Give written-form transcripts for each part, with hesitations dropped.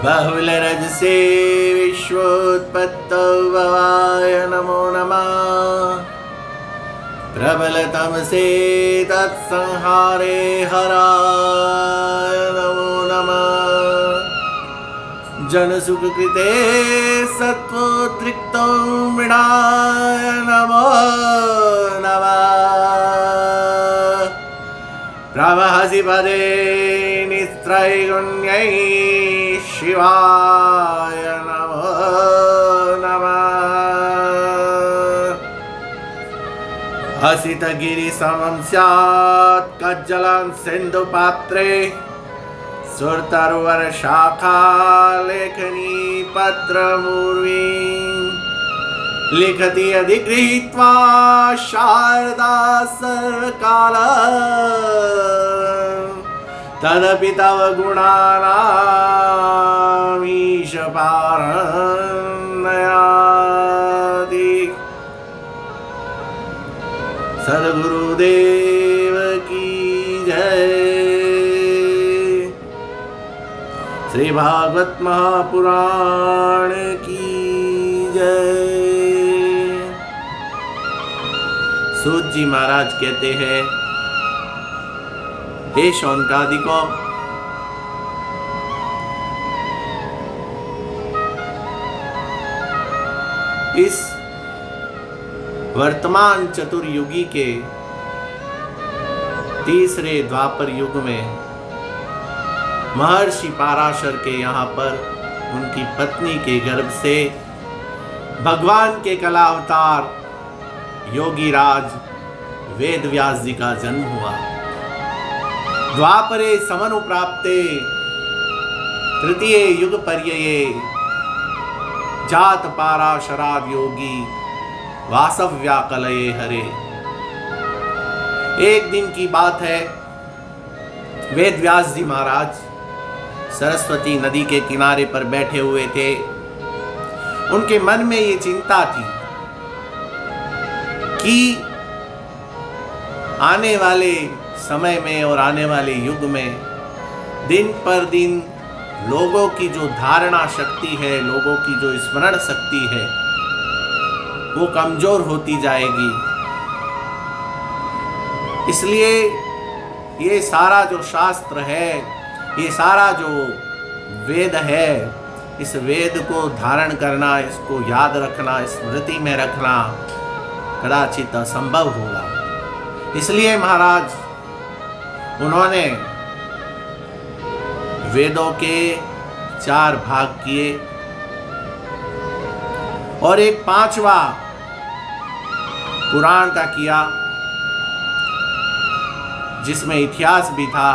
बहुल रजसे विश्वोत्पत्तौ भवाय नमो नमः। प्रबल तमसे तत्संहारे हराय नमो नमः। जन सुख कृते सत्वोद्रिक्तौ मृणाय नमो नमः। प्रवहसि पदे निस्त्रैगुण्यै शिवाय नमो नमः। हसितगिरिसमं स्यात् कज्जलं सिन्धुपात्रे सुरतरुवरशाखा लेखनी पत्रमूर्वी लिखति अधिगृहीत्वा शारदा सर्वकाला तदपि तव गुणानामीश पारनयाति। सद्गुरुदेव की जय। श्री भागवत महापुराण की जय। सूत जी महाराज कहते हैं, हे शौनकादिकों, इस वर्तमान चतुर्युगी के तीसरे द्वापर युग में महर्षि पाराशर के यहाँ पर उनकी पत्नी के गर्भ से भगवान के कला अवतार योगीराज वेदव्यास जी का जन्म हुआ। द्वापरे समनुप्राप्ते तृतीय युग पर्यये जात पाराशराद योगी वासव्या कलये हरे। एक दिन की बात है, वेदव्यास जी महाराज सरस्वती नदी के किनारे पर बैठे हुए थे। उनके मन में ये चिंता थी कि आने वाले समय में और आने वाले युग में दिन पर दिन लोगों की जो धारणा शक्ति है, लोगों की जो स्मरण शक्ति है, वो कमजोर होती जाएगी। इसलिए ये सारा जो शास्त्र है, ये सारा जो वेद है, इस वेद को धारण करना, इसको याद रखना, स्मृति में रखना कदाचित असंभव होगा। इसलिए महाराज उन्होंने वेदों के 4 भाग किए और एक 5वां पुराण का किया, जिसमें इतिहास भी था।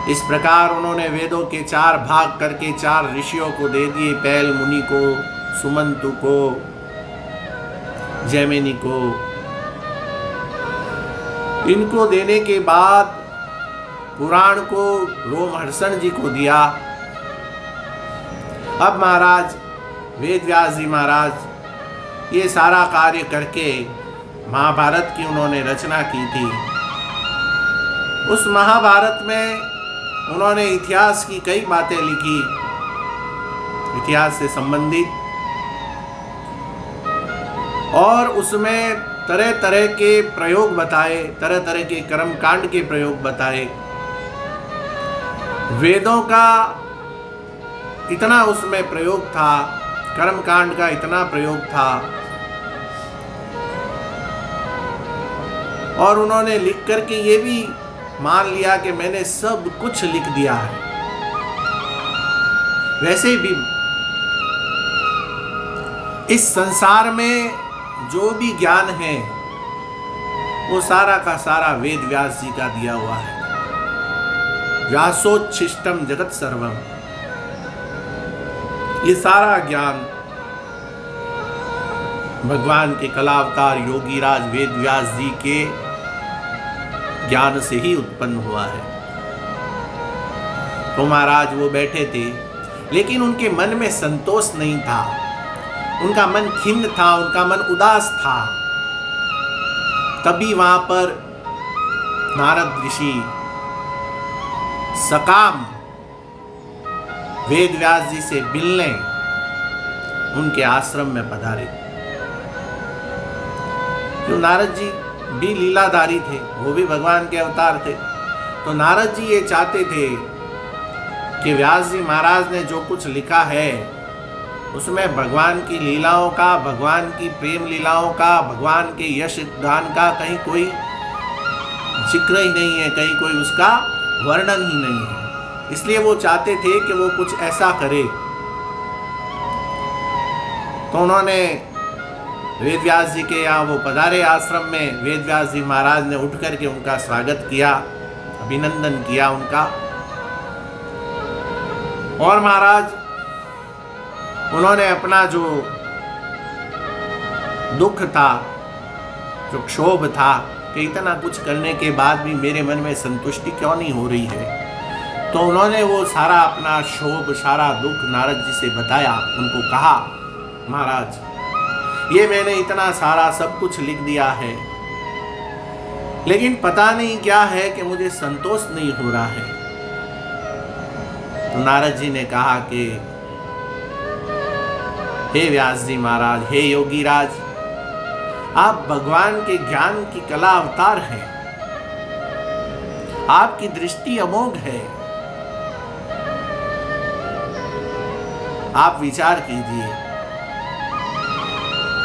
इस प्रकार उन्होंने वेदों के 4 भाग करके 4 ऋषियों को दे दिए, पैल मुनि को, सुमंतु को, जैमिनी को। इनको देने के बाद पुराण को रोमहर्षण जी को दिया। अब महाराज वेदव्यास जी महाराज ये सारा कार्य करके महाभारत की उन्होंने रचना की थी। उस महाभारत में उन्होंने इतिहास की कई बातें लिखी, इतिहास से संबंधित, और उसमें तरह तरह के प्रयोग बताए, तरह तरह के कर्मकांड के प्रयोग बताए। वेदों का इतना उसमें प्रयोग था, कर्मकांड का इतना प्रयोग था, और उन्होंने लिख करके ये भी मान लिया कि मैंने सब कुछ लिख दिया है। वैसे भी इस संसार में जो भी ज्ञान है वो सारा का सारा वेद व्यास जी का दिया हुआ है। व्यासोच्छिष्टम जगत सर्वम, ये सारा ज्ञान भगवान के कलावतार योगीराज वेदव्यास जी के ज्ञान से ही उत्पन्न हुआ है। तो महाराज वो बैठे थे, लेकिन उनके मन में संतोष नहीं था, उनका मन खिन्न था, उनका मन उदास था। तभी वहां पर नारद ऋषि सकाम वेद व्यास जी से मिलने उनके आश्रम में पधारे। तो नारद जी भी लीलाधारी थे, वो भी भगवान के अवतार थे। तो नारद जी ये चाहते थे कि व्यास जी महाराज ने जो कुछ लिखा है उसमें भगवान की लीलाओं का, भगवान की प्रेम लीलाओं का, भगवान के यश गान का कहीं कोई जिक्र ही नहीं है, कहीं कोई उसका वर्णन ही नहीं है। इसलिए वो चाहते थे कि वो कुछ ऐसा करे। तो उन्होंने वेद व्यास जी के यहाँ वो पधारे आश्रम में। वेद व्यास जी महाराज ने उठ करके उनका स्वागत किया, अभिनंदन किया उनका। और महाराज उन्होंने अपना जो दुख था, जो क्षोभ था कि इतना कुछ करने के बाद भी मेरे मन में संतुष्टि क्यों नहीं हो रही है, तो उन्होंने वो सारा अपना क्षोभ, सारा दुख नारद जी से बताया। उनको कहा, महाराज ये मैंने इतना सारा सब कुछ लिख दिया है, लेकिन पता नहीं क्या है कि मुझे संतोष नहीं हो रहा है। तो नारद जी ने कहा कि हे व्यास जी महाराज, हे योगी राज, आप भगवान के ज्ञान की कला अवतार हैं, आपकी दृष्टि अमोघ है। आप विचार कीजिए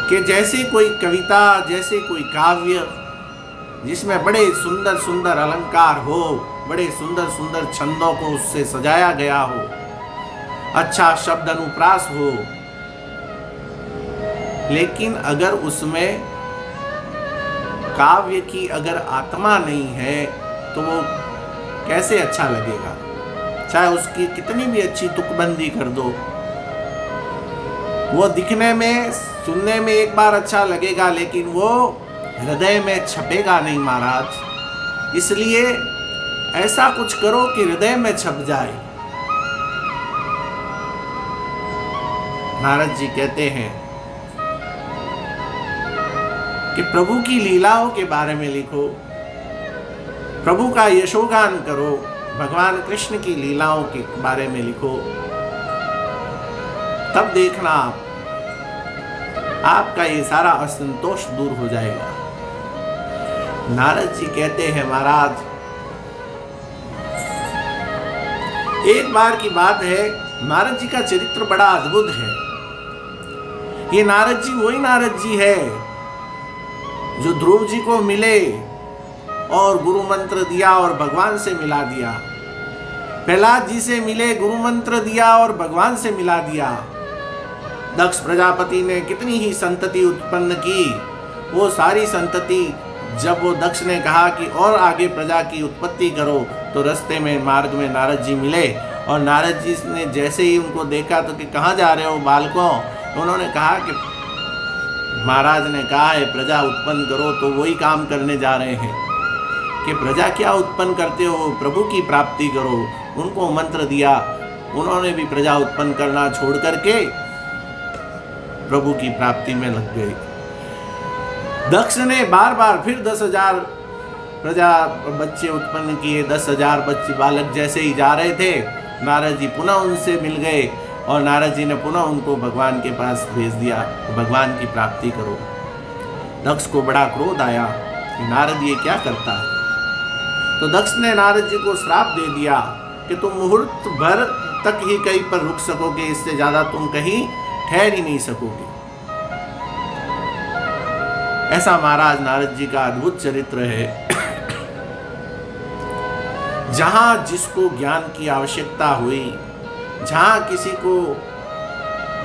कि जैसे कोई कविता, जैसे कोई काव्य जिसमें बड़े सुंदर सुंदर अलंकार हो, बड़े सुंदर सुंदर छंदों को उससे सजाया गया हो, अच्छा शब्द अनुप्रास हो, लेकिन अगर उसमें काव्य की अगर आत्मा नहीं है तो वो कैसे अच्छा लगेगा। चाहे उसकी कितनी भी अच्छी तुकबंदी कर दो, वो दिखने में, सुनने में एक बार अच्छा लगेगा, लेकिन वो हृदय में छपेगा नहीं महाराज। इसलिए ऐसा कुछ करो कि हृदय में छप जाए। नारद जी कहते हैं कि प्रभु की लीलाओं के बारे में लिखो, प्रभु का यशोगान करो, भगवान कृष्ण की लीलाओं के बारे में लिखो, तब देखना आपका ये सारा असंतोष दूर हो जाएगा। नारद जी कहते हैं, महाराज एक बार की बात है, नारद जी का चरित्र बड़ा अद्भुत है। ये नारद जी वही नारद जी है जो ध्रुव जी को मिले और गुरु मंत्र दिया और भगवान से मिला दिया। प्रहलाद जी से मिले, गुरु मंत्र दिया और भगवान से मिला दिया। दक्ष प्रजापति ने कितनी ही संतति उत्पन्न की, वो सारी संतति जब वो दक्ष ने कहा कि और आगे प्रजा की उत्पत्ति करो, तो रास्ते में मार्ग में नारद जी मिले और नारद जी ने जैसे ही उनको देखा तो कि कहाँ जा रहे हो बालकों, तो उन्होंने कहा कि महाराज ने कहा है प्रजा उत्पन्न करो, तो वही काम करने जा रहे हैं कि प्रजा क्या उत्पन्न करते हो, प्रभु की प्राप्ति करो। उनको मंत्र दिया, उन्होंने भी प्रजा उत्पन्न करना छोड़ करके प्रभु की प्राप्ति में लग गए। दक्ष ने बार बार फिर 10,000 प्रजा बच्चे उत्पन्न किए। 10,000 बच्चे बालक जैसे ही जा रहे थे, नारद जी पुनः उनसे मिल गए और नारद जी ने पुनः उनको भगवान के पास भेज दिया, भगवान की प्राप्ति करो। दक्ष को बड़ा क्रोध आया कि नारद ये क्या करता है। तो दक्ष ने नारद जी को श्राप दे दिया कि तुम मुहूर्त भर तक ही कहीं पर रुक सकोगे, इससे ज्यादा तुम कहीं ठहर ही नहीं सकोगे। ऐसा महाराज नारद जी का अद्भुत चरित्र है। जहां जिसको ज्ञान की आवश्यकता हुई, जहां किसी को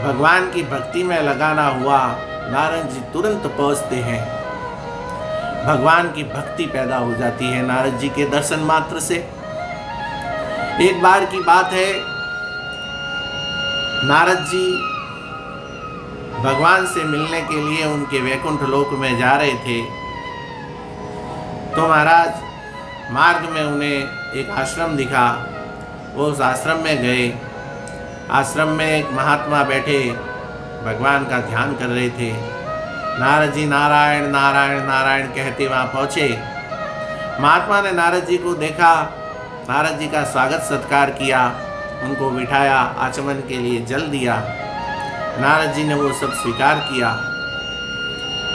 भगवान की भक्ति में लगाना हुआ, नारद जी तुरंत पहुंचते हैं, भगवान की भक्ति पैदा हो जाती है नारद जी के दर्शन मात्र से। एक बार की बात है, नारद जी भगवान से मिलने के लिए उनके वैकुंठ लोक में जा रहे थे। तो महाराज मार्ग में उन्हें एक आश्रम दिखा, वो उस आश्रम में गए। आश्रम में एक महात्मा बैठे भगवान का ध्यान कर रहे थे। नारद जी नारायण नारायण नारायण कहते वहाँ पहुँचे। महात्मा ने नारद जी को देखा, नारद जी का स्वागत सत्कार किया उनको बिठाया, आचमन के लिए जल दिया। नारद जी ने वो सब स्वीकार किया।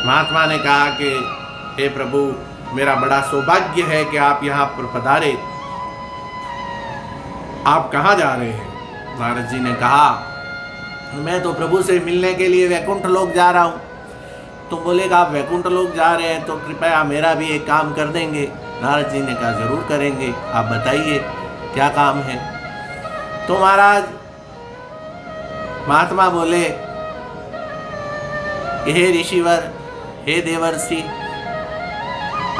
महात्मा ने कहा कि हे प्रभु, मेरा बड़ा सौभाग्य है कि आप यहाँ पर पधारे। आप कहाँ जा रहे हैं? नारद जी ने कहा, मैं तो प्रभु से मिलने के लिए वैकुंठ लोक जा रहा हूँ। तो बोलेगा आप वैकुंठ लोक जा रहे हैं तो कृपया मेरा भी एक काम कर देंगे। नारद जी ने कहा जरूर करेंगे, आप बताइए क्या काम है। तो महाराज महात्मा बोले, हे ऋषिवर, हे देवर्षि,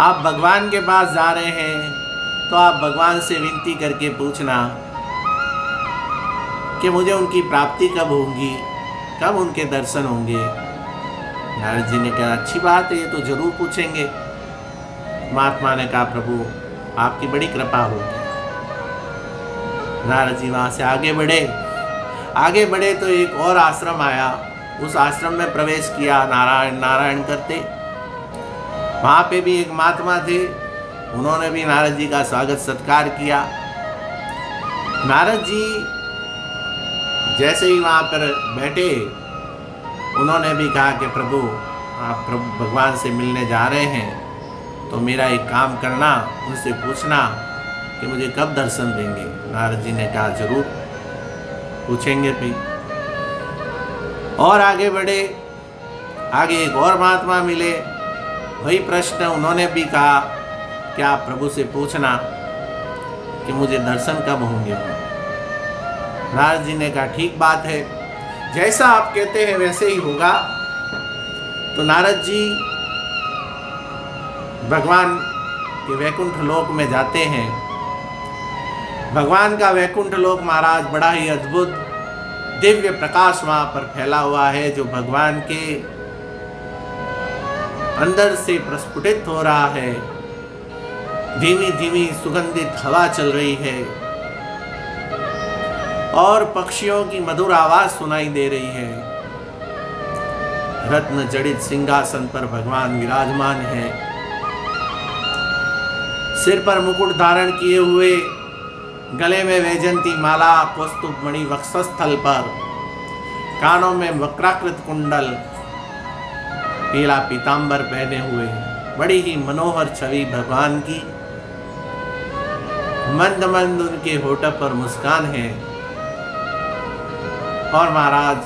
आप भगवान के पास जा रहे हैं तो आप भगवान से विनती करके पूछना कि मुझे उनकी प्राप्ति कब होगी, कब उनके दर्शन होंगे। नारद जी ने कहा अच्छी बात है, ये तो जरूर पूछेंगे। महात्मा ने कहा प्रभु आपकी बड़ी कृपा होगी। नारद जी वहाँ से आगे बढ़े तो एक और आश्रम आया। उस आश्रम में प्रवेश किया, नारायण नारायण करते। वहाँ पे भी एक महात्मा थे, उन्होंने भी नारद जी का स्वागत सत्कार किया। नारद जी जैसे ही वहाँ पर बैठे, उन्होंने भी कहा कि प्रभु आप प्रभु भगवान से मिलने जा रहे हैं तो मेरा एक काम करना, उनसे पूछना कि मुझे कब दर्शन देंगे। नारद जी ने कहा जरूर पूछेंगे भी। और आगे बढ़े, आगे एक और महात्मा मिले, वही प्रश्न उन्होंने भी कहा कि आप प्रभु से पूछना कि मुझे दर्शन कब होंगे। नारद जी ने कहा ठीक बात है, जैसा आप कहते हैं वैसे ही होगा। तो नारद जी भगवान के वैकुंठ लोक में जाते हैं। भगवान का वैकुंठ लोक महाराज बड़ा ही अद्भुत दिव्य प्रकाश वहाँ पर फैला हुआ है, जो भगवान के अंदर से प्रस्फुटित हो रहा है। धीमी धीमी सुगंधित हवा चल रही है और पक्षियों की मधुर आवाज सुनाई दे रही है। रत्न जड़ित सिंहासन पर भगवान विराजमान है, सिर पर मुकुट धारण किए हुए, गले में वैजंती माला, कौस्तुभ मणि वक्षस्थल पर, कानों में वक्राकृत कुंडल, पीला पीतांबर पहने हुए, बड़ी ही मनोहर छवि भगवान की। मंद मंद उनके होठ पर मुस्कान है। और महाराज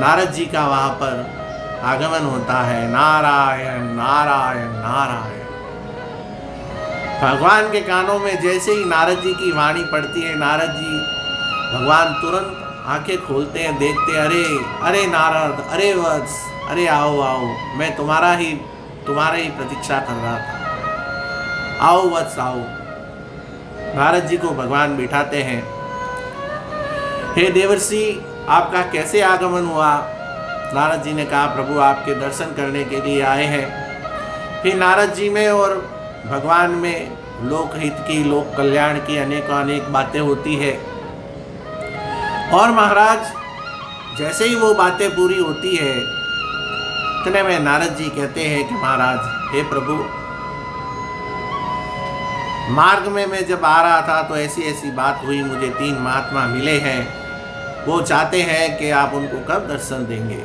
नारद जी का वहां पर आगमन होता है। नारायण नारायण नारायण। भगवान के कानों में जैसे ही नारद जी की वाणी पड़ती है, नारद जी भगवान तुरंत आंखें खोलते हैं, देखते हैं, अरे अरे नारद, अरे वत्स, अरे आओ आओ, मैं तुम्हारा ही प्रतीक्षा कर रहा था, आओ वत्स आओ। नारद जी को भगवान बिठाते हैं। हे देवर्षि, आपका कैसे आगमन हुआ? नारद जी ने कहा प्रभु आपके दर्शन करने के लिए आए हैं। फिर नारद जी में और भगवान में लोकहित की, लोक कल्याण की अनेक बातें होती है। और महाराज जैसे ही वो बातें पूरी होती है, इतने में नारद जी कहते हैं कि महाराज, हे प्रभु, मार्ग में मैं जब आ रहा था तो ऐसी ऐसी बात हुई, मुझे 3 महात्मा मिले हैं, वो चाहते हैं कि आप उनको कब दर्शन देंगे।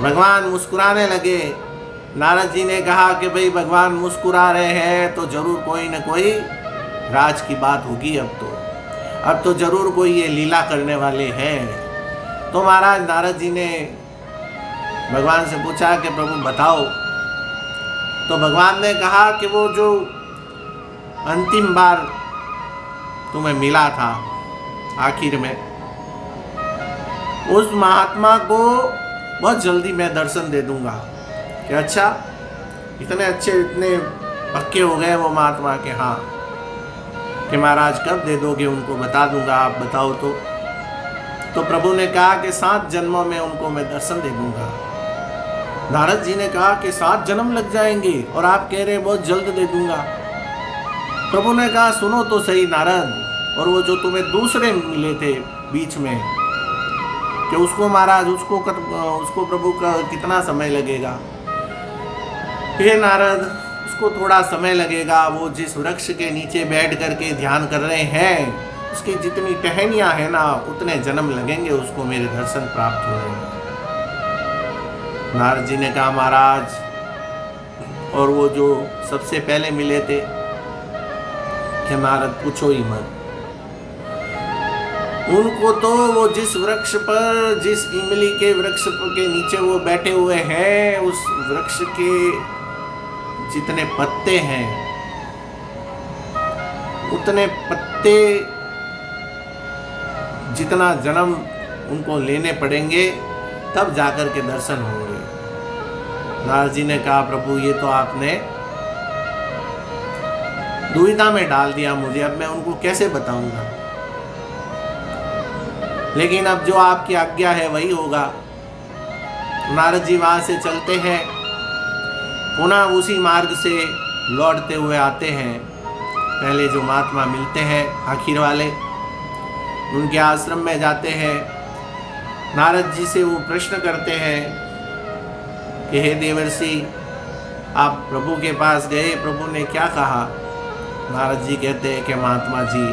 भगवान मुस्कुराने लगे। नारद जी ने कहा कि भाई भगवान मुस्कुरा रहे हैं तो जरूर कोई न कोई राज की बात होगी। अब तो जरूर कोई ये लीला करने वाले हैं। तो महाराज नारद जी ने भगवान से पूछा कि प्रभु बताओ। तो भगवान ने कहा कि वो जो अंतिम बार तुम्हें मिला था आखिर में, उस महात्मा को बहुत जल्दी मैं दर्शन दे दूंगा। कि अच्छा, इतने अच्छे, इतने पक्के हो गए वो महात्मा के? हाँ। कि महाराज कब दे दोगे उनको? बता दूंगा, आप बताओ तो प्रभु ने कहा कि 7 जन्मों में उनको मैं दर्शन दे दूंगा। नारद जी ने कहा कि 7 जन्म लग जाएंगे और आप कह रहे बहुत जल्द दे दूंगा। प्रभु ने कहा सुनो तो सही नारद, और वो जो तुम्हें दूसरे मिले थे बीच में, कि उसको महाराज, उसको प्रभु का कितना समय लगेगा? हे नारद, उसको थोड़ा समय लगेगा। वो जिस वृक्ष के नीचे बैठ करके ध्यान कर रहे हैं, उसकी जितनी टहनियाँ हैं ना, उतने जन्म लगेंगे उसको मेरे दर्शन प्राप्त होने में। नारद जी ने कहा, महाराज, और वो जो सबसे पहले मिले थे, कि नारद पूछो ही मत। उनको तो वो जिस वृक्ष पर, जिस इमली के वृक्ष के नीचे वो बैठे हुए हैं, उस वृक्ष के जितने पत्ते हैं, उतने पत्ते जितना जन्म उनको लेने पड़ेंगे, तब जाकर के दर्शन होंगे। नारद जी ने कहा, प्रभु ये तो आपने दुविधा में डाल दिया मुझे, अब मैं उनको कैसे बताऊंगा। लेकिन अब जो आपकी आज्ञा है वही होगा। नारद जी वहां से चलते हैं, पुनः उसी मार्ग से लौटते हुए आते हैं। पहले जो महात्मा मिलते हैं आखिर वाले, उनके आश्रम में जाते हैं। नारद जी से वो प्रश्न करते हैं कि हे देवर्षि, आप प्रभु के पास गए, प्रभु ने क्या कहा। नारद जी कहते हैं कि महात्मा जी,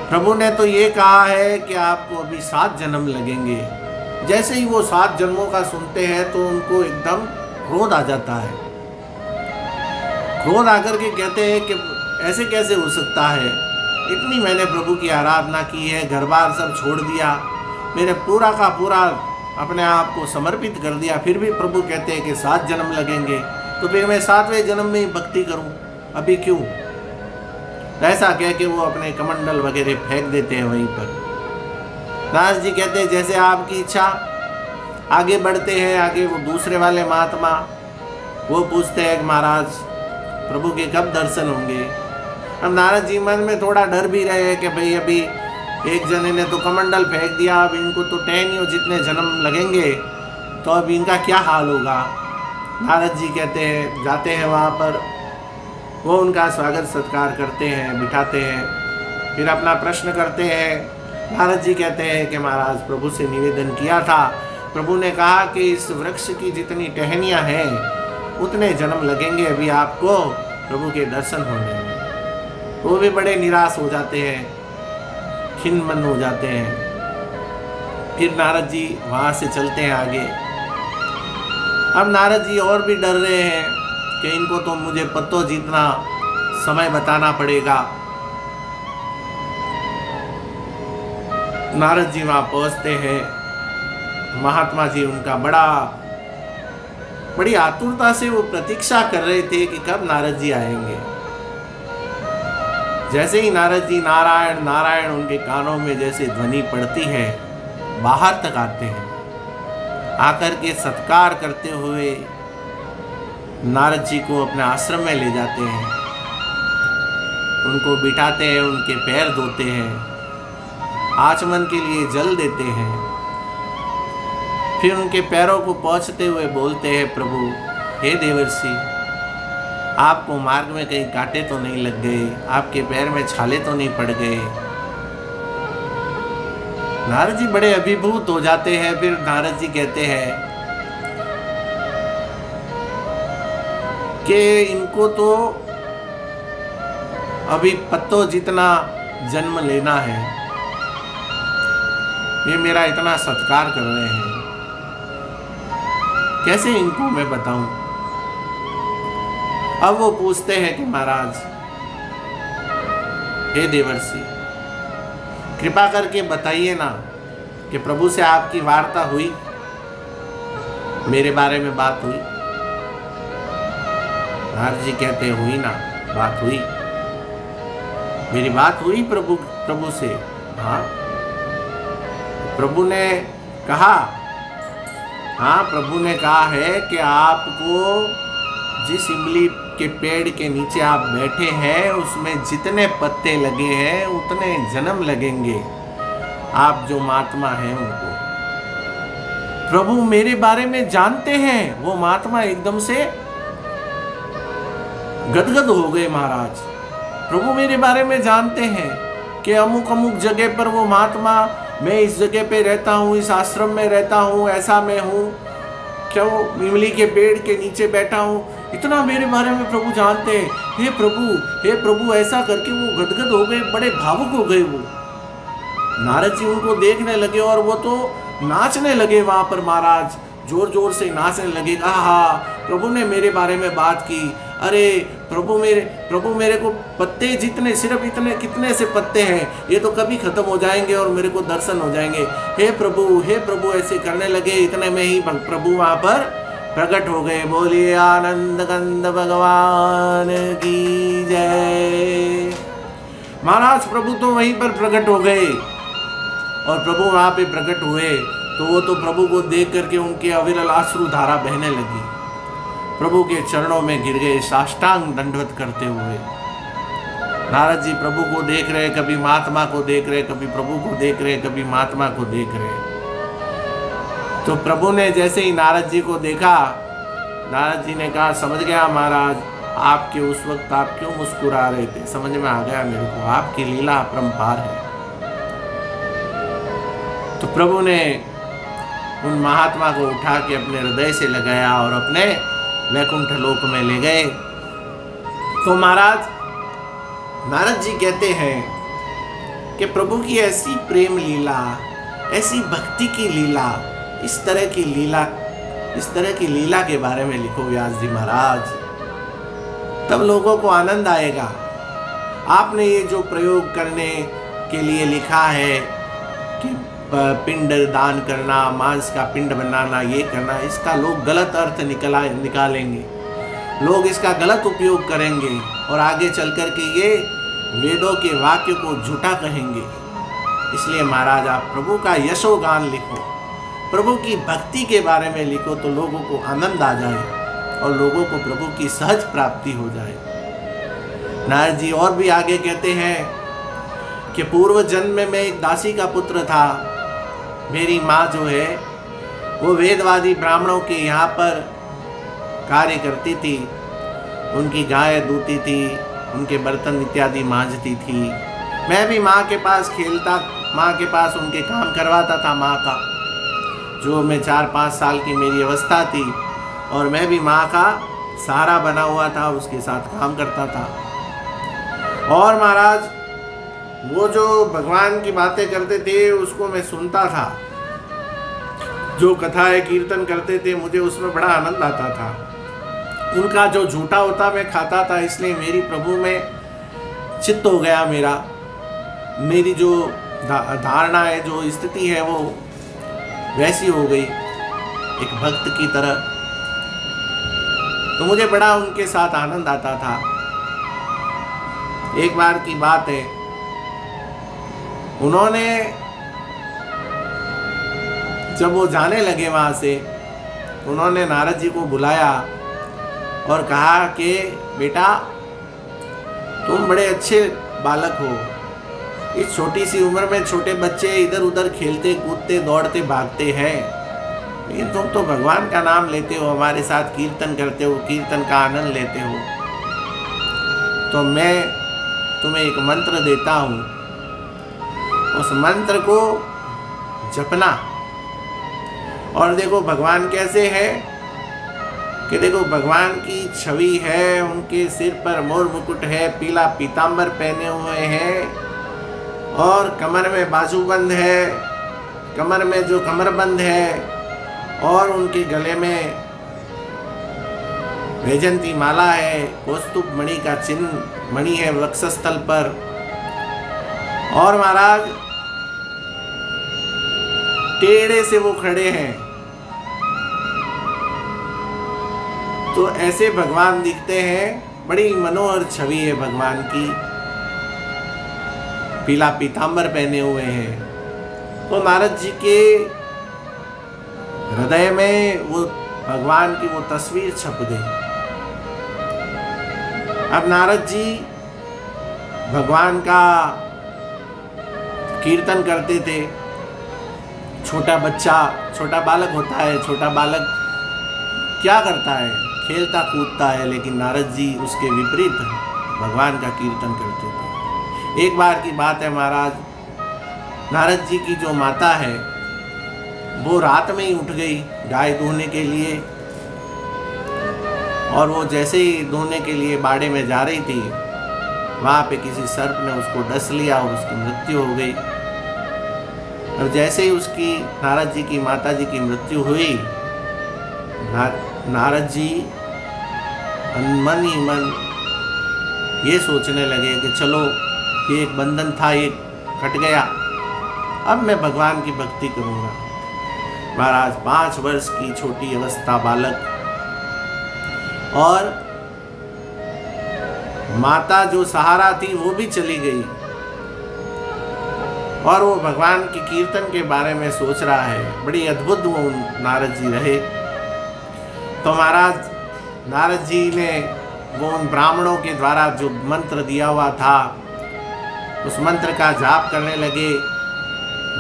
प्रभु ने तो ये कहा है कि आपको अभी 7 जन्म लगेंगे। जैसे ही वो 7 जन्मों का सुनते हैं तो उनको एकदम क्रोध आ जाता है। क्रोध आकर के कहते हैं कि ऐसे कैसे हो सकता है, इतनी मैंने प्रभु की आराधना की है, घर बार सब छोड़ दिया, मेरे पूरा का पूरा अपने आप को समर्पित कर दिया, फिर भी प्रभु कहते हैं कि 7 जन्म लगेंगे, तो फिर मैं 7वें जन्म में ही भक्ति करूं, अभी क्यों। ऐसा कह के वो अपने कमंडल वगैरह फेंक देते हैं वहीं पर। नारद जी कहते हैं जैसे आपकी इच्छा। आगे बढ़ते हैं। आगे वो दूसरे वाले महात्मा वो पूछते हैं कि महाराज, प्रभु के कब दर्शन होंगे। अब नारद जी मन में थोड़ा डर भी रहे हैं कि भाई अभी एक जने ने तो कमंडल फेंक दिया, अब इनको तो टहनियों जितने जन्म लगेंगे, तो अब इनका क्या हाल होगा। नारद जी कहते हैं, जाते हैं वहाँ पर, वो उनका स्वागत सत्कार करते हैं, बिठाते हैं, फिर अपना प्रश्न करते हैं। नारद जी कहते हैं कि महाराज, प्रभु से निवेदन किया था, प्रभु ने कहा कि इस वृक्ष की जितनी टहनियाँ हैं उतने जन्म लगेंगे अभी आपको प्रभु के दर्शन होने में। वो भी बड़े निराश हो जाते हैं, खिन्न मन हो जाते हैं। फिर नारद जी वहाँ से चलते हैं आगे। अब नारद जी और भी डर रहे हैं कि इनको तो मुझे पत्तों जितना समय बताना पड़ेगा। नारद जी वहाँ पहुँचते हैं। महात्मा जी उनका बड़ी आतुरता से वो प्रतीक्षा कर रहे थे कि कब नारद जी आएंगे। जैसे ही नारद जी नारायण नारायण उनके कानों में जैसे ध्वनि पड़ती है, बाहर तक आते हैं। आकर के सत्कार करते हुए नारद जी को अपने आश्रम में ले जाते हैं, उनको बिठाते हैं, उनके पैर धोते हैं, आचमन के लिए जल देते हैं। फिर उनके पैरों को पोंछते हुए बोलते हैं, प्रभु हे देवर्षि, आपको मार्ग में कहीं कांटे तो नहीं लग गए, आपके पैर में छाले तो नहीं पड़ गए। नारद जी बड़े अभिभूत हो जाते हैं। फिर नारद जी कहते हैं कि इनको तो अभी पत्तों जितना जन्म लेना है, ये मेरा इतना सत्कार कर रहे हैं, कैसे इनको मैं बताऊं। अब वो पूछते हैं कि महाराज हे देवर्षि, कृपा करके बताइए ना कि प्रभु से आपकी वार्ता हुई, मेरे बारे में बात हुई। नारद जी कहते हुई ना, बात हुई, मेरी बात हुई प्रभु से। हाँ, प्रभु ने कहा, हाँ प्रभु ने कहा है कि आपको जिस इमली के पेड़ के नीचे आप बैठे हैं उसमें जितने पत्ते लगे हैं उतने जन्म लगेंगे आप जो महात्मा हैं उनको। प्रभु मेरे बारे में जानते हैं। वो महात्मा एकदम से गदगद हो गए। महाराज, प्रभु मेरे बारे में जानते हैं कि अमुक अमुक जगह पर वो महात्मा, मैं इस जगह पे रहता हूँ, इस आश्रम में रहता हूँ, ऐसा मैं हूँ, क्यों इमली के पेड़ के नीचे बैठा हूँ, इतना मेरे बारे में प्रभु जानते हैं, हे प्रभु, ऐसा करके वो गदगद हो गए, बड़े भावुक हो गए। वो नारद जी उनको देखने लगे और वो तो नाचने लगे वहां पर महाराज, जोर जोर से नाचने लगे। आहा, प्रभु ने मेरे बारे में बात की। अरे प्रभु मेरे को पत्ते जितने, सिर्फ इतने कितने से पत्ते हैं, ये तो कभी खत्म हो जाएंगे और मेरे को दर्शन हो जाएंगे। हे प्रभु, ऐसे करने लगे। इतने में ही प्रभु वहां पर प्रकट हो गए। बोलिए आनंद कंद भगवान की जय। महाराज प्रभु तो वहीं पर प्रकट हो गए और प्रभु वहां पे प्रकट हुए तो वो तो प्रभु को देख करके उनके अविरल आश्रु धारा बहने लगी। प्रभु के चरणों में गिर गए साष्टांग दंडवत करते हुए। नारद जी प्रभु को देख रहे, कभी महात्मा को देख रहे, कभी प्रभु को देख रहे, कभी महात्मा को देख रहे। तो प्रभु ने जैसे ही नारद जी को देखा, नारद जी ने कहा, समझ गया महाराज, आपके उस वक्त आप क्यों मुस्कुरा रहे थे, समझ में आ गया मेरे को, आपकी लीला अपरंपार है। तो प्रभु ने उन महात्मा को उठा के अपने हृदय से लगाया और अपने वैकुंठ लोक में ले गए। तो महाराज नारद जी कहते हैं कि प्रभु की ऐसी प्रेम लीला, ऐसी भक्ति की लीला, इस तरह की लीला के बारे में लिखो व्यास जी महाराज, तब लोगों को आनंद आएगा। आपने ये जो प्रयोग करने के लिए लिखा है कि पिंड दान करना, मांस का पिंड बनाना, ये करना, इसका लोग गलत अर्थ निकालेंगे, लोग इसका गलत उपयोग करेंगे और आगे चल कर के ये वेदों के वाक्य को झूठा कहेंगे। इसलिए महाराज आप प्रभु का यशोगान लिखो, प्रभु की भक्ति के बारे में लिखो, तो लोगों को आनंद आ जाए और लोगों को प्रभु की सहज प्राप्ति हो जाए। नारद जी और भी आगे कहते हैं कि पूर्व जन्म में मैं एक दासी का पुत्र था। मेरी माँ जो है वो वेदवादी ब्राह्मणों के यहाँ पर कार्य करती थी, उनकी गाय दूती थी, उनके बर्तन इत्यादि मांजती थी। मैं भी माँ के पास खेलता, माँ के पास उनके काम करवाता था माँ का। जो मैं 4-5 साल की मेरी अवस्था थी और मैं भी माँ का सहारा बना हुआ था, उसके साथ काम करता था। और महाराज वो जो भगवान की बातें करते थे उसको मैं सुनता था, जो कथाएं कीर्तन करते थे मुझे उसमें बड़ा आनंद आता था। उनका जो झूठा होता मैं खाता था, इसलिए मेरी प्रभु में चित्त हो गया मेरी जो धारणा है, जो स्थिति है वो वैसी हो गई एक भक्त की तरह। तो मुझे बड़ा उनके साथ आनंद आता था। एक बार की बात है, उन्होंने जब वो जाने लगे वहाँ से, उन्होंने नारद जी को बुलाया और कहा कि बेटा तुम बड़े अच्छे बालक हो, इस छोटी सी उम्र में छोटे बच्चे इधर उधर खेलते कूदते दौड़ते भागते हैं, लेकिन तुम तो भगवान का नाम लेते हो, हमारे साथ कीर्तन करते हो, कीर्तन का आनंद लेते हो। तो मैं तुम्हें एक मंत्र देता हूँ, उस मंत्र को जपना। और देखो भगवान कैसे है कि देखो भगवान की छवि है, उनके सिर पर मोर मुकुट है, पीला पीतांबर पहने हुए हैं और कमर में बाजूबंद है, कमर में जो कमरबंद है और उनके गले में वैजंती माला है, कौस्तुभ मणि का चिन्ह मणि है वक्षस्थल पर। और महाराज टेढ़े से वो खड़े हैं, तो ऐसे भगवान दिखते हैं। बड़ी मनोहर छवि है भगवान की, पीला पीतांबर पहने हुए हैं। तो नारद जी के हृदय में वो भगवान की वो तस्वीर छप गई। अब नारद जी भगवान का कीर्तन करते थे। छोटा बच्चा, छोटा बालक होता है, छोटा बालक क्या करता है, खेलता कूदता है, लेकिन नारद जी उसके विपरीत भगवान का कीर्तन करते थे। एक बार की बात है महाराज, नारद जी की जो माता है वो रात में ही उठ गई गाय दूहने के लिए, और वो जैसे ही धोने के लिए बाड़े में जा रही थी, वहाँ पे किसी सर्प ने उसको डस लिया और उसकी मृत्यु हो गई। और जैसे ही उसकी नारद जी की माता जी की मृत्यु हुई, नारद जी मन ही मन ये सोचने लगे कि चलो ये एक बंधन था, ये कट गया, अब मैं भगवान की भक्ति करूँगा। महाराज 5 वर्ष की छोटी अवस्था बालक, और माता जो सहारा थी वो भी चली गई, और वो भगवान की कीर्तन के बारे में सोच रहा है। बड़ी अद्भुत वो नारद जी रहे। तो महाराज नारद जी ने वो उन ब्राह्मणों के द्वारा जो मंत्र दिया हुआ था, उस मंत्र का जाप करने लगे।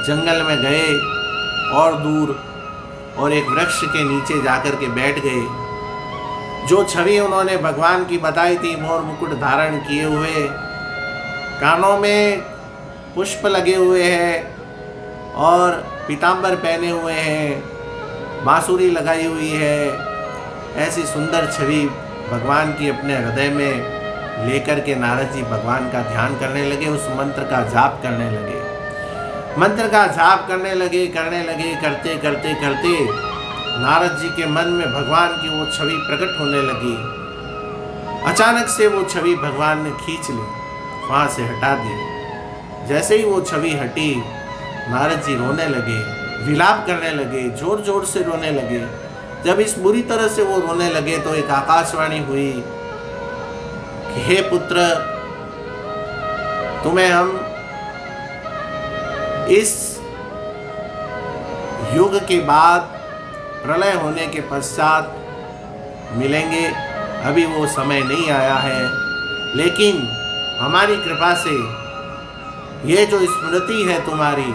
जंगल में गए और दूर, और एक वृक्ष के नीचे जाकर के बैठ गए। जो छवि उन्होंने भगवान की बताई थी, मोर मुकुट धारण किए हुए, कानों में पुष्प लगे हुए हैं और पीतांबर पहने हुए हैं, बांसुरी लगाई हुई है, ऐसी सुंदर छवि भगवान की अपने हृदय में लेकर के नारद जी भगवान का ध्यान करने लगे, उस मंत्र का जाप करने लगे। मंत्र का जाप करने लगे, करते करते करते नारद जी के मन में भगवान की वो छवि प्रकट होने लगी। अचानक से वो छवि भगवान ने खींच ली, वहाँ से हटा दी। जैसे ही वो छवि हटी, नारद जी रोने लगे, विलाप करने लगे, जोर जोर से रोने लगे। जब इस बुरी तरह से वो रोने लगे तो एक आकाशवाणी हुई कि हे पुत्र, तुम्हें हम इस युग के बाद प्रलय होने के पश्चात मिलेंगे, अभी वो समय नहीं आया है, लेकिन हमारी कृपा से ये जो स्मृति है तुम्हारी,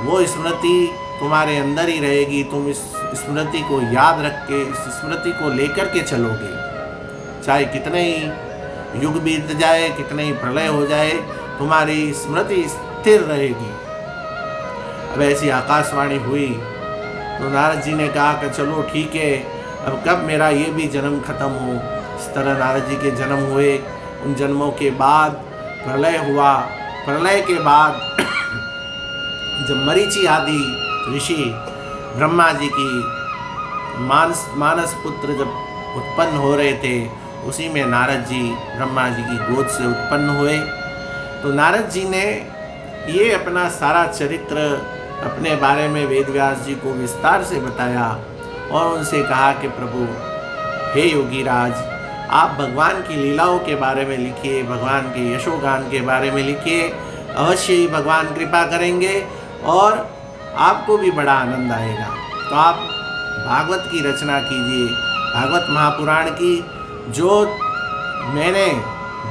वो स्मृति तुम्हारे अंदर ही रहेगी। तुम इस स्मृति को याद रख के, इस स्मृति को लेकर के चलोगे, चाहे कितने ही युग बीत जाए, कितने ही प्रलय हो जाए, तुम्हारी स्मृति स्थिर रहेगी। अब ऐसी आकाशवाणी हुई तो नारद जी ने कहा कि चलो ठीक है, अब कब मेरा ये भी जन्म खत्म हो। इस तरह नारद जी के जन्म हुए। उन जन्मों के बाद प्रलय हुआ। प्रलय के बाद जब मरीचि आदि ऋषि ब्रह्मा जी की मानस पुत्र जब उत्पन्न हो रहे थे, उसी में नारद जी ब्रह्मा जी की गोद से उत्पन्न हुए। तो नारद जी ने ये अपना सारा चरित्र अपने बारे में वेदव्यास जी को विस्तार से बताया और उनसे कहा कि प्रभु, हे योगी राज, आप भगवान की लीलाओं के बारे में लिखिए, भगवान के यशोगान के बारे में लिखिए, अवश्य ही भगवान कृपा करेंगे और आपको भी बड़ा आनंद आएगा। तो आप भागवत की रचना कीजिए, भागवत महापुराण की, जो मैंने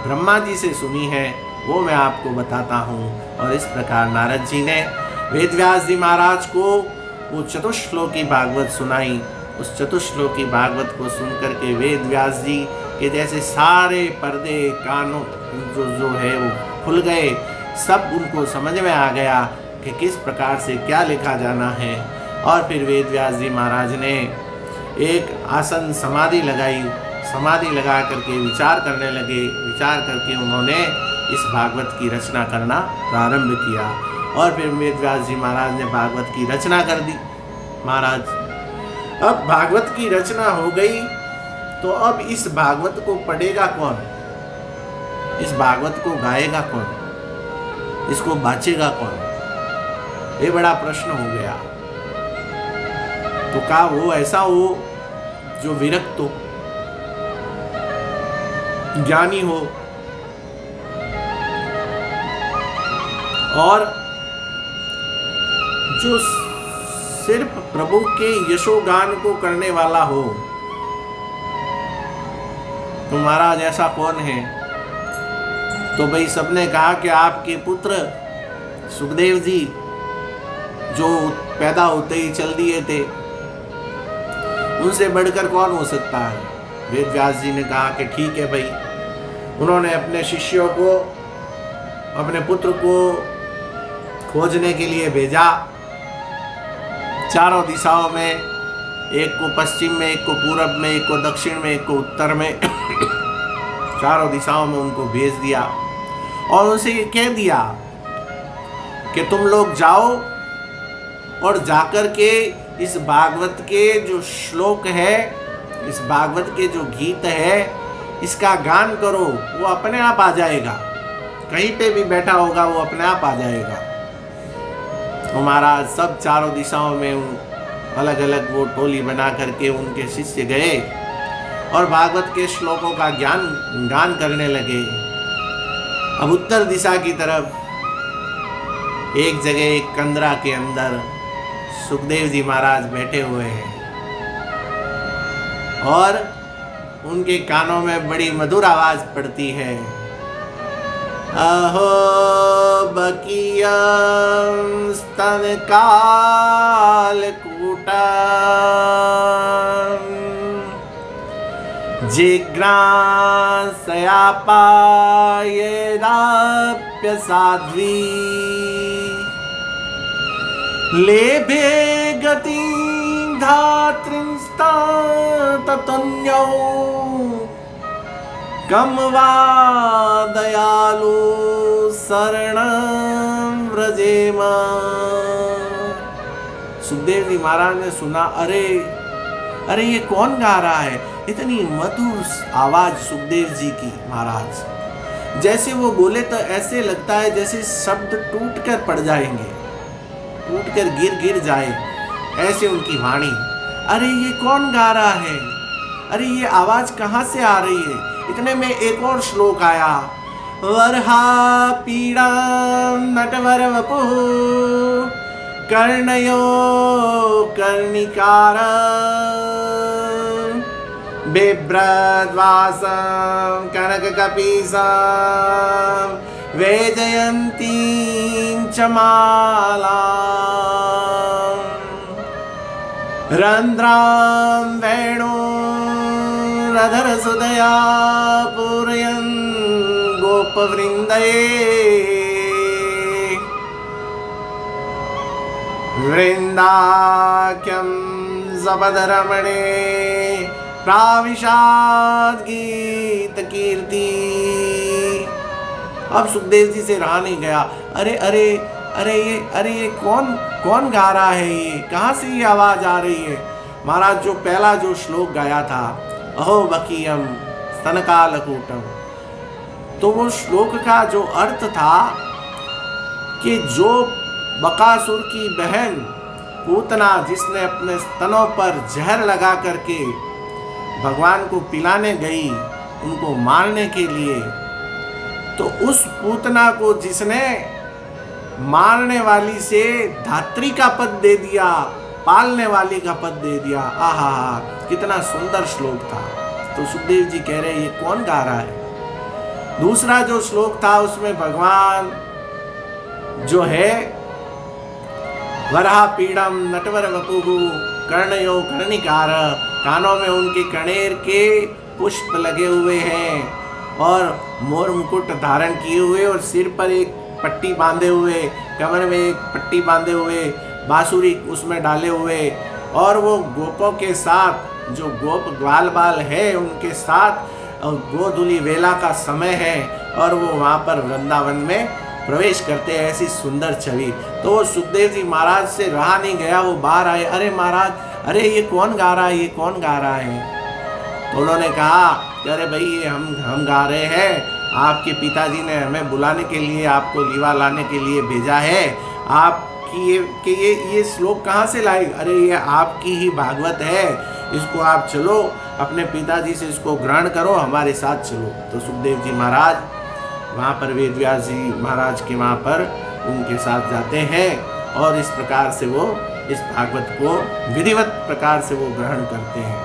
ब्रह्मा जी से सुनी है वो मैं आपको बताता हूँ। और इस प्रकार नारद जी ने वेदव्यास जी महाराज को वो चतुश्लोकी भागवत सुनाई। उस चतुश्लोकी भागवत को सुनकर के वेदव्यास जी के जैसे सारे पर्दे कानों जो है वो खुल गए। सब उनको समझ में आ गया कि किस प्रकार से क्या लिखा जाना है। और फिर वेदव्यास जी महाराज ने एक आसन समाधि लगाई, समाधि लगा करके विचार करने लगे। विचार करके उन्होंने इस भागवत की रचना करना प्रारंभ किया। और फिर वेदव्यास जी महाराज ने भागवत की रचना कर दी। महाराज, अब भागवत की रचना हो गई, तो अब इस भागवत को पढ़ेगा कौन, इस भागवत को गाएगा कौन, इसको बाचेगा कौन, ये बड़ा प्रश्न हो गया। तो का वो ऐसा हो जो विरक्त हो, ज्ञानी हो और जो सिर्फ प्रभु के यशोगान को करने वाला हो। तो महाराज ऐसा कौन है? तो भाई सबने कहा कि आपके पुत्र सुखदेव जी जो पैदा होते ही चल दिए थे, उनसे बढ़कर कौन हो सकता है? वेदव्यास जी ने कहा कि ठीक है भाई। उन्होंने अपने शिष्यों को, अपने पुत्र को खोजने के लिए भेजा। चारों दिशाओं में एक को पश्चिम में, एक को पूरब में, एक को दक्षिण में, एक को उत्तर में, चारों दिशाओं में उनको भेज दिया और उनसे ये कह दिया कि तुम लोग जाओ और जाकर के इस भागवत के जो श्लोक है, इस भागवत के जो गीत है, इसका गान करो, वो अपने आप आ जाएगा। कहीं पे भी बैठा होगा वो अपने आप आ जाएगा। तो महाराज सब चारों दिशाओं में अलग अलग वो टोली बना करके उनके शिष्य गए और भागवत के श्लोकों का गान करने लगे। अब उत्तर दिशा की तरफ एक जगह एक कंदरा के अंदर सुखदेव जी महाराज बैठे हुए हैं और उनके कानों में बड़ी मधुर आवाज पड़ती है, अहो बकीयं स्तन कालकूटं जिघ्रासयापायेदाप्यसाध्वी लेभे गतिं धात्रींस्ततन्यौ कम वा दयालु शरणं व्रजेम। सुखदेव जी महाराज ने सुना, अरे अरे ये कौन गा रहा है? इतनी मधुर आवाज सुखदेव जी की महाराज। जैसे वो बोले तो ऐसे लगता है जैसे शब्द टूट कर पड़ जाएंगे, टूट कर गिर जाए, ऐसे उनकी वाणी। अरे ये कौन गा रहा है? अरे ये आवाज कहाँ से आ रही है? इतने में एक और श्लोक आया, वरहा पीड़ा नटवर वपुः कर्णयो कर्णिकार बिभ्रद्वासं कनककपीसं वैजयन्तीं च मालां रन्ध्रां वेणुरधरसुधया पूरयन् गोपवृन्दये वृन्दाख्यं जपदरमणे प्राविशाद गीत कीर्ति। अब सुखदेव जी से रहा नहीं गया। अरे अरे अरे ये कौन गा रहा है? ये कहाँ से ये आवाज आ रही है? महाराज जो पहला जो श्लोक गाया था, अहो बकीयम स्तनकालकूटम, तो वो श्लोक का जो अर्थ था कि जो बकासुर की बहन पूतना जिसने अपने स्तनों पर जहर लगा करके भगवान को पिलाने गई उनको मारने के लिए, तो उस पूतना को जिसने मारने वाली से धात्री का पद दे दिया, पालने वाली का पद दे दिया। आहा, कितना सुंदर श्लोक था। तो सुखदेव जी कह रहे ये कौन गा रहा है? दूसरा जो श्लोक था उसमें भगवान जो है वरहा पीड़म नटवर वपुः कर्णयो कर्णिकार, कानों में उनके कणेर के पुष्प लगे हुए हैं और मोर मुकुट धारण किए हुए और सिर पर एक पट्टी बांधे हुए, कमर में एक पट्टी बांधे हुए, बांसुरी उसमें डाले हुए, और वो गोपों के साथ जो गोप ग्वाल बाल है उनके साथ गोधूली वेला का समय है और वो वहाँ पर वृंदावन में प्रवेश करते हैं। ऐसी सुंदर छवि। तो वो सुखदेव जी महाराज से रहा नहीं गया, वो बाहर आए, अरे महाराज अरे ये कौन गा रहा है? ये कौन गा रहा है? तो उन्होंने कहा अरे भाई ये हम गा रहे हैं, आपके पिताजी ने हमें बुलाने के लिए, आपको लीवा लाने के लिए भेजा है। आपकी ये श्लोक कहाँ से लाए? अरे ये आपकी ही भागवत है, इसको आप चलो अपने पिताजी से इसको ग्रहण करो, हमारे साथ चलो। तो सुखदेव जी महाराज वहाँ पर वेदव्यास जी महाराज के वहाँ पर उनके साथ जाते हैं और इस प्रकार से वो इस भागवत को विधिवत प्रकार से वो ग्रहण करते हैं।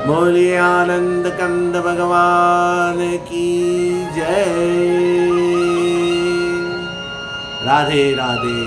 बोलिए आनंद कंद भगवान की जय। राधे राधे।